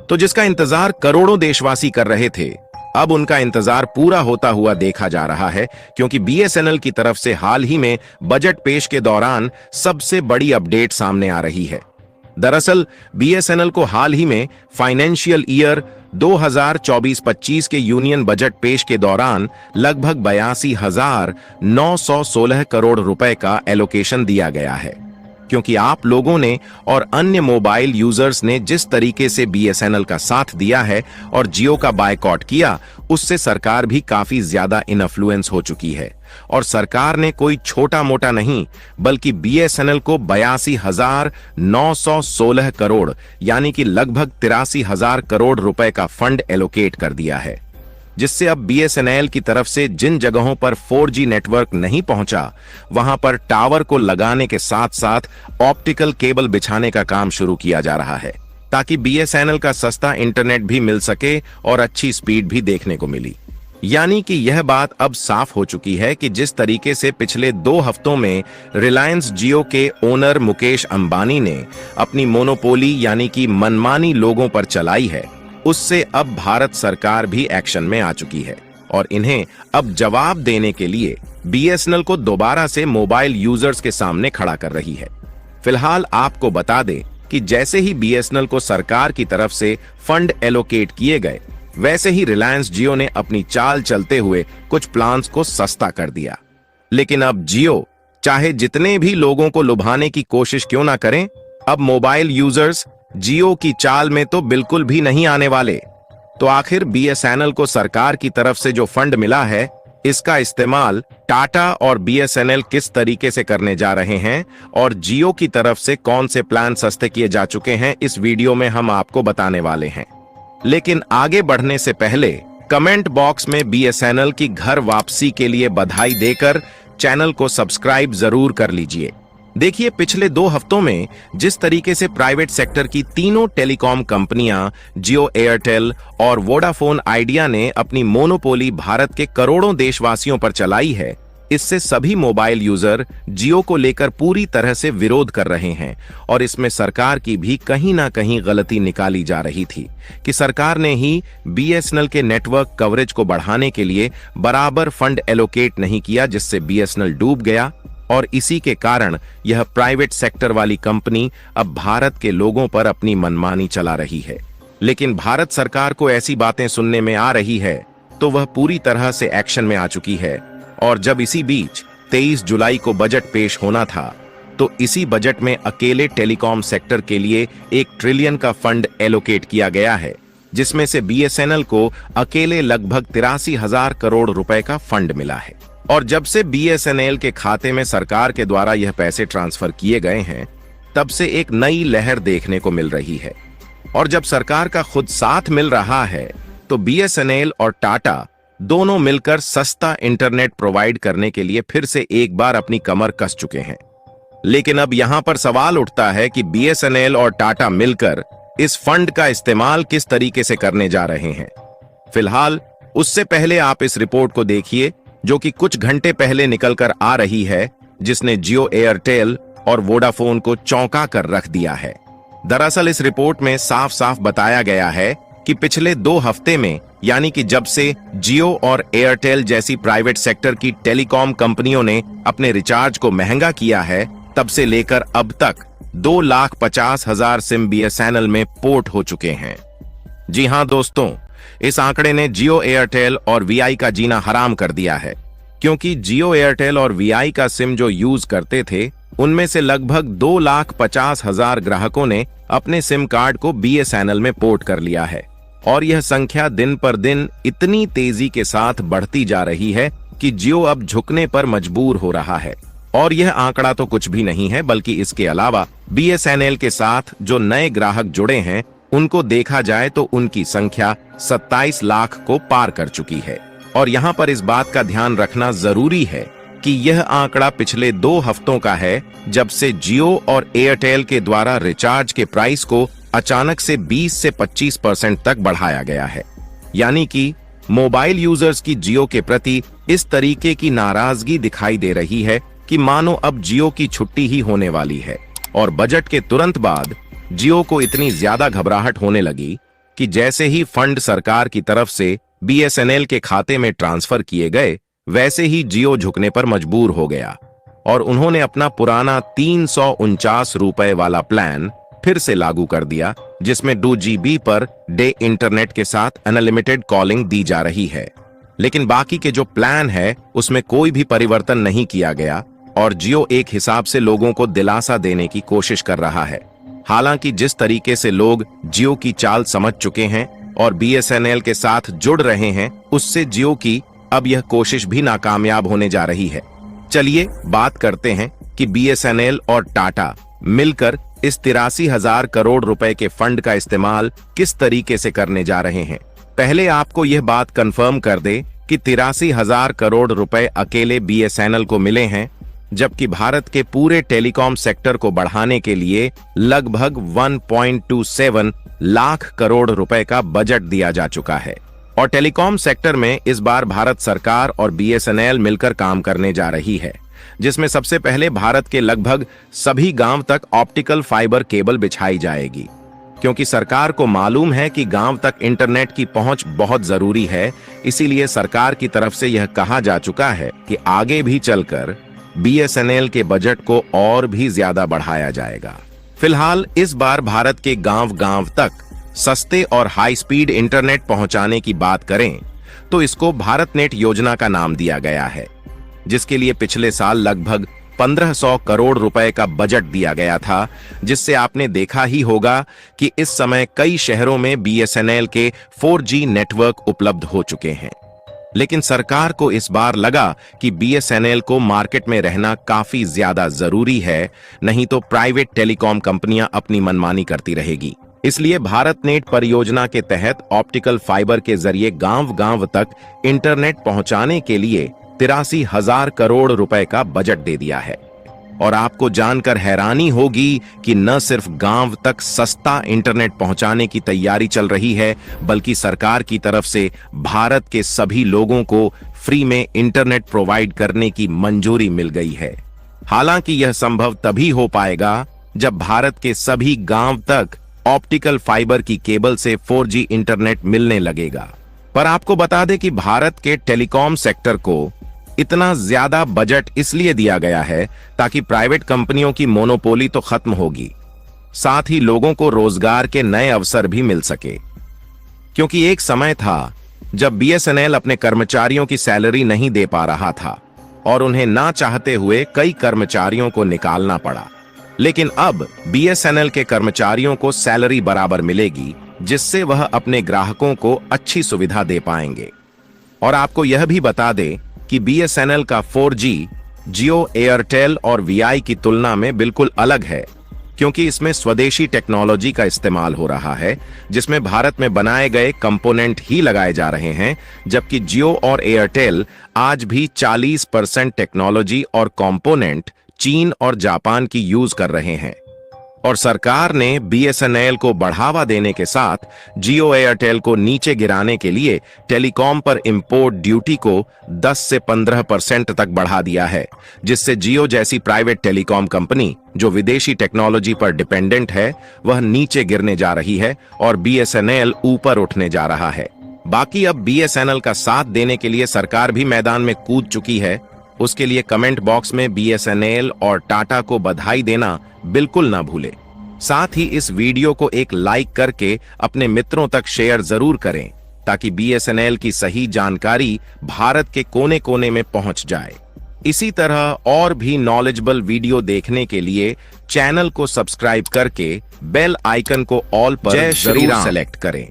तो जिसका इंतजार करोड़ों देशवासी कर रहे थे, अब उनका इंतजार पूरा होता हुआ देखा जा रहा है, क्योंकि बीएसएनएल की तरफ से हाल ही में बजट पेश के दौरान सबसे बड़ी अपडेट सामने आ रही है। दरअसल बीएसएनएल को हाल ही में फाइनेंशियल ईयर 2024-25 के यूनियन बजट पेश के दौरान लगभग 82,916 करोड़ रुपए का एलोकेशन दिया गया है, क्योंकि आप लोगों ने और अन्य मोबाइल यूजर्स ने जिस तरीके से बीएसएनएल का साथ दिया है और जियो का बायकॉट किया, उससे सरकार भी काफी ज्यादा इन्फ्लुएंस हो चुकी है। और सरकार ने कोई छोटा मोटा नहीं, बल्कि बीएसएनएल को 82,916 करोड़ यानी कि लगभग 83,000 करोड़ रुपए का फंड एलोकेट कर दिया है, जिससे अब बीएसएनएल की तरफ से जिन जगहों पर 4G नेटवर्क नहीं पहुंचा, वहां पर टावर को लगाने के साथ साथ ऑप्टिकल केबल बिछाने का काम शुरू किया जा रहा है, ताकि बीएसएनएल का सस्ता इंटरनेट भी मिल सके और अच्छी स्पीड भी देखने को मिली। यानी कि यह बात अब साफ हो चुकी है कि जिस तरीके से पिछले 2 हफ्तों में रिलायंस जियो के ओनर मुकेश अंबानी ने अपनी मोनोपोली यानी कि मनमानी लोगों पर चलाई है, उससे अब भारत सरकार भी एक्शन में आ चुकी है और इन्हें अब जवाब देने के लिए बीएसएनएल को दोबारा से मोबाइल यूजर्स के सामने खड़ा कर रही है। फिलहाल आपको बता दें कि जैसे ही बीएसएनएल को सरकार की तरफ से फंड एलोकेट किए गए, वैसे ही रिलायंस जियो ने अपनी चाल चलते हुए कुछ प्लान्स को सस्ता कर दिया। लेकिन अब जियो चाहे जितने भी लोगों को लुभाने की कोशिश क्यों ना करें, अब मोबाइल यूजर्स जियो की चाल में तो बिल्कुल भी नहीं आने वाले। तो आखिर बीएसएनएल को सरकार की तरफ से जो फंड मिला है, इसका इस्तेमाल टाटा और बीएसएनएल किस तरीके से करने जा रहे हैं और जियो की तरफ से कौन से प्लान सस्ते किए जा चुके हैं, इस वीडियो में हम आपको बताने वाले हैं। लेकिन आगे बढ़ने से पहले कमेंट बॉक्स में बीएसएनएल की घर वापसी के लिए बधाई देकर चैनल को सब्सक्राइब जरूर कर लीजिए। देखिए, पिछले 2 हफ्तों में जिस तरीके से प्राइवेट सेक्टर की तीनों टेलीकॉम कंपनियां जियो, एयरटेल और वोडाफोन आइडिया ने अपनी मोनोपोली भारत के करोड़ों देशवासियों पर चलाई है, इससे सभी मोबाइल यूजर जियो को लेकर पूरी तरह से विरोध कर रहे हैं और इसमें सरकार की भी कहीं ना कहीं गलती निकाली जा रही थी कि सरकार ने ही बीएसएनएल के नेटवर्क कवरेज को बढ़ाने के लिए बराबर फंड एलोकेट नहीं किया, जिससे बीएसएनएल डूब गया और इसी के कारण यह प्राइवेट सेक्टर वाली कंपनी अब भारत के लोगों पर अपनी मनमानी चला रही है। लेकिन भारत सरकार को ऐसी बातें सुनने में आ रही है तो वह पूरी तरह से एक्शन में आ चुकी है। और जब इसी बीच 23 जुलाई को बजट पेश होना था, तो इसी बजट में अकेले टेलीकॉम सेक्टर के लिए 1 ट्रिलियन का फंड एलोकेट किया गया है, जिसमें से बीएसएनएल को अकेले लगभग 83,000 करोड़ रुपए का फंड मिला है। और जब से बीएसएनएल के खाते में सरकार के द्वारा यह पैसे ट्रांसफर किए गए हैं, तब से एक नई लहर देखने को मिल रही है। और जब सरकार का खुद साथ मिल रहा है, तो बीएसएनएल और टाटा दोनों मिलकर सस्ता इंटरनेट प्रोवाइड करने के लिए फिर से एक बार अपनी कमर कस चुके हैं। लेकिन अब यहां पर सवाल उठता है कि बीएसएनएल और टाटा मिलकर इस फंड का इस्तेमाल किस तरीके से करने जा रहे हैं। फिलहाल उससे पहले आप इस रिपोर्ट को देखिए, जो कि कुछ घंटे पहले निकल कर आ रही है, जिसने जियो, एयरटेल और वोडाफोन को चौंका कर रख दिया है। दरअसल इस रिपोर्ट में साफ साफ बताया गया है कि पिछले 2 हफ्ते में, यानी कि जब से जियो और एयरटेल जैसी प्राइवेट सेक्टर की टेलीकॉम कंपनियों ने अपने रिचार्ज को महंगा किया है, तब से लेकर अब तक 2,50,000 सिम बीएसएनएल में पोर्ट हो चुके हैं। जी हां दोस्तों, इस आंकड़े ने जियो, एयरटेल और वीआई का जीना हराम कर दिया है, क्योंकि जियो, एयरटेल और वीआई का सिम जो यूज करते थे, उनमें से लगभग 2,50,000 ग्राहकों ने अपने सिम कार्ड को बीएसएनएल में पोर्ट कर लिया है। और यह संख्या दिन पर दिन इतनी तेजी के साथ बढ़ती जा रही है कि जियो अब झुकने पर मजबूर हो रहा है। और यह आंकड़ा तो कुछ भी नहीं है, बल्कि इसके अलावा बीएसएनएल के साथ जो नए ग्राहक जुड़े हैं, उनको देखा जाए तो उनकी संख्या 27 लाख को पार कर चुकी है। और यहाँ पर इस बात का ध्यान रखना जरूरी है कि यह आंकड़ा पिछले 2 हफ्तों का है, जब से जियो और एयरटेल के द्वारा रिचार्ज के प्राइस को अचानक से 20 से 25% तक बढ़ाया गया है। यानी कि मोबाइल यूजर्स की जियो के प्रति इस तरीके की नाराजगी दिखाई दे रही है कि मानो अब जियो की छुट्टी ही होने वाली है। और बजट के तुरंत बाद जियो को इतनी ज्यादा घबराहट होने लगी कि जैसे ही फंड सरकार की तरफ से बीएसएनएल के खाते में ट्रांसफर किए गए, वैसे ही जियो झुकने पर मजबूर हो गया और उन्होंने अपना पुराना 349 रुपए वाला प्लान फिर से लागू कर दिया, जिसमें 2 GB पर डे इंटरनेट के साथ अनलिमिटेड कॉलिंग दी जा रही है। लेकिन बाकी के जो प्लान है उसमें कोई भी परिवर्तन नहीं किया गया और जियो एक हिसाब से लोगों को दिलासा देने की कोशिश कर रहा है। हालांकि जिस तरीके से लोग जियो की चाल समझ चुके हैं और बीएसएनएल के साथ जुड़ रहे हैं, उससे जियो की अब यह कोशिश भी नाकामयाब होने जा रही है। चलिए बात करते हैं कि बीएसएनएल और टाटा मिलकर इस 83,000 करोड़ रुपए के फंड का इस्तेमाल किस तरीके से करने जा रहे हैं। पहले आपको यह बात कंफर्म कर दे कि 83,000 करोड़ रुपए अकेले बीएसएनएल को मिले हैं, जबकि भारत के पूरे टेलीकॉम सेक्टर को बढ़ाने के लिए लगभग 1.27 लाख करोड़ रुपए का बजट दिया जा चुका है। और टेलीकॉम सेक्टर में इस बार भारत सरकार और बीएसएनएल मिलकर काम करने जा रही है, जिसमें सबसे पहले भारत के लगभग सभी गांव तक ऑप्टिकल फाइबर केबल बिछाई जाएगी, क्योंकि सरकार को मालूम है कि गांव तक इंटरनेट की पहुंच बहुत जरूरी है। इसीलिए सरकार की तरफ से यह कहा जा चुका है कि आगे भी चलकर बीएसएनएल के बजट को और भी ज्यादा बढ़ाया जाएगा। फिलहाल इस बार भारत के गांव-गांव तक सस्ते और हाई स्पीड इंटरनेट पहुंचाने की बात करें तो इसको भारत नेट योजना का नाम दिया गया है, जिसके लिए पिछले साल लगभग 1500 करोड़ रुपए का बजट दिया गया था, जिससे आपने देखा ही होगा कि इस समय कई शहरों में बीएसएनएल के 4G नेटवर्क उपलब्ध हो चुके हैं। लेकिन सरकार को इस बार लगा कि बीएसएनएल को मार्केट में रहना काफी ज्यादा जरूरी है, नहीं तो प्राइवेट टेलीकॉम कंपनियां अपनी मनमानी करती रहेगी। इसलिए भारत नेट परियोजना के तहत ऑप्टिकल फाइबर के जरिए गांव-गांव तक इंटरनेट पहुंचाने के लिए 83,000 करोड़ रुपए का बजट दे दिया है। और आपको जानकर हैरानी होगी कि न सिर्फ गांव तक सस्ता इंटरनेट पहुंचाने की तैयारी चल रही है, बल्कि सरकार की तरफ से भारत के सभी लोगों को फ्री में इंटरनेट प्रोवाइड करने की मंजूरी मिल गई है। हालांकि यह संभव तभी हो पाएगा जब भारत के सभी गांव तक ऑप्टिकल फाइबर की केबल से 4G इंटरनेट मिलने लगेगा। पर आपको बता दें कि भारत के टेलीकॉम सेक्टर को इतना ज्यादा बजट इसलिए दिया गया है ताकि प्राइवेट कंपनियों की मोनोपोली तो खत्म होगी, साथ ही लोगों को रोजगार के नए अवसर भी मिल सके। क्योंकि एक समय था जब बीएसएनएल अपने कर्मचारियों की सैलरी नहीं दे पा रहा था और उन्हें ना चाहते हुए कई कर्मचारियों को निकालना पड़ा। लेकिन अब बीएसएनएल के कर्मचारियों को सैलरी बराबर मिलेगी, जिससे वह अपने ग्राहकों को अच्छी सुविधा दे पाएंगे। और आपको यह भी बता दें कि बीएसएनएल का 4G जियो, एयरटेल और वीआई की तुलना में बिल्कुल अलग है, क्योंकि इसमें स्वदेशी टेक्नोलॉजी का इस्तेमाल हो रहा है, जिसमें भारत में बनाए गए कंपोनेंट ही लगाए जा रहे हैं, जबकि जियो और एयरटेल आज भी 40% टेक्नोलॉजी और कंपोनेंट चीन और जापान की यूज कर रहे हैं। और सरकार ने बीएसएनएल को बढ़ावा देने के साथ जियो एयरटेल को नीचे गिराने के लिए टेलीकॉम पर इंपोर्ट ड्यूटी को 10 से 15% तक बढ़ा दिया है, जिससे जियो जैसी प्राइवेट टेलीकॉम कंपनी जो विदेशी टेक्नोलॉजी पर डिपेंडेंट है, वह नीचे गिरने जा रही है और बीएसएनएल ऊपर उठने जा रहा है। बाकी अब बीएसएनएल का साथ देने के लिए सरकार भी मैदान में कूद चुकी है। उसके लिए कमेंट बॉक्स में बीएसएनएल और टाटा को बधाई देना बिल्कुल ना भूले। साथ ही इस वीडियो को एक लाइक करके अपने मित्रों तक शेयर जरूर करें, ताकि बीएसएनएल की सही जानकारी भारत के कोने कोने में पहुंच जाए। इसी तरह और भी नॉलेजेबल वीडियो देखने के लिए चैनल को सब्सक्राइब करके बेल आइकन को ऑल पर जरूर सेलेक्ट करें।